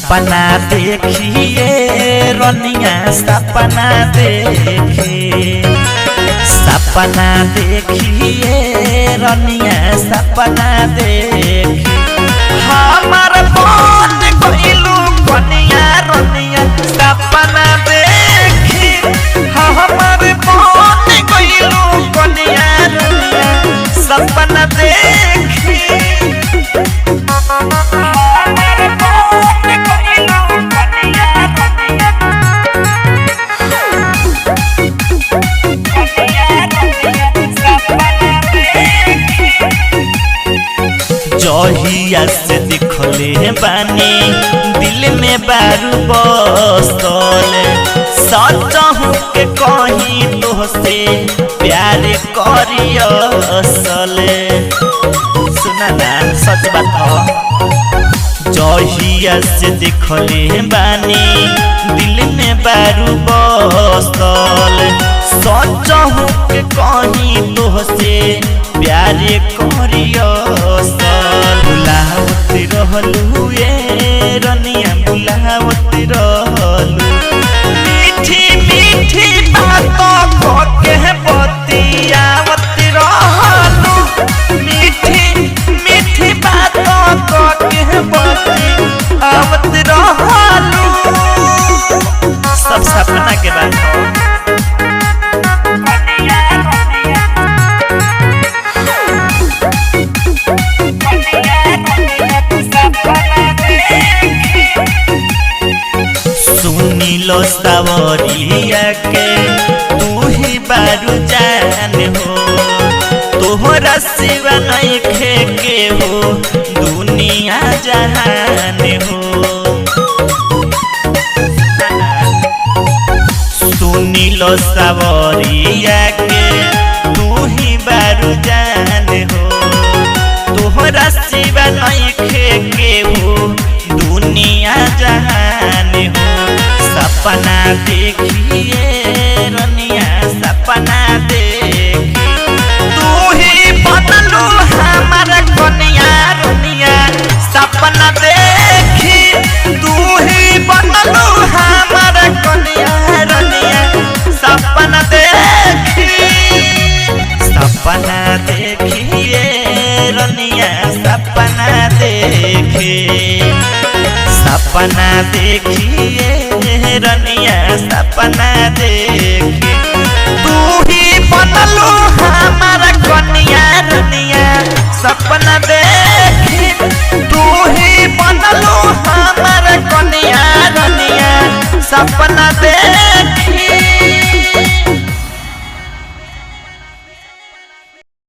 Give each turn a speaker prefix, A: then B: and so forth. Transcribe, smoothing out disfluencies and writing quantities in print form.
A: सपना देखिए रनिया सपना देखिए सपना देखिए रनिया सपना देखिए हमार बन गइलू कनिया रनिया सपना देखी हमार बन गइलू कनिया रनिया सपना देखी जहिया से दिखले बानी दिल में बारू बसल सचहु के कहीं तोहसे प्यार करियल सुना ना सच बात जहिया से दिखले बानी दिल में बारू बसल सचहु के कहीं तोहसे प्यार करियल बुलावत रहलू ए रनिया बुलावत रहलू मीठी मीठी बातों के बतियावत रहलू मीठी मीठी बातों के बतियावत रहलू सब सपना के बात सुनीलो सावरिया के तू ही बारू जान हो तोहरा सिवा नहीं के हो दुनिया जहान हो सुनीलो सावरिया के तू ही बारू जान हो तोहरा सिवा नहीं के हो दुनिया जहान हो सपना देखिए रनिया सपना देखी तू ही बनलू हमार कनिया रनिया सपना देखी तू ही बनलू हमार कनिया रनिया सपना देखी सपना देखिए रनिया सपना देखी सपना देखिए रनिया सपना देखी तू ही बनलू हमार कनिया रनिया सपना देखी तू ही बनलू हमार कनिया रनिया सपना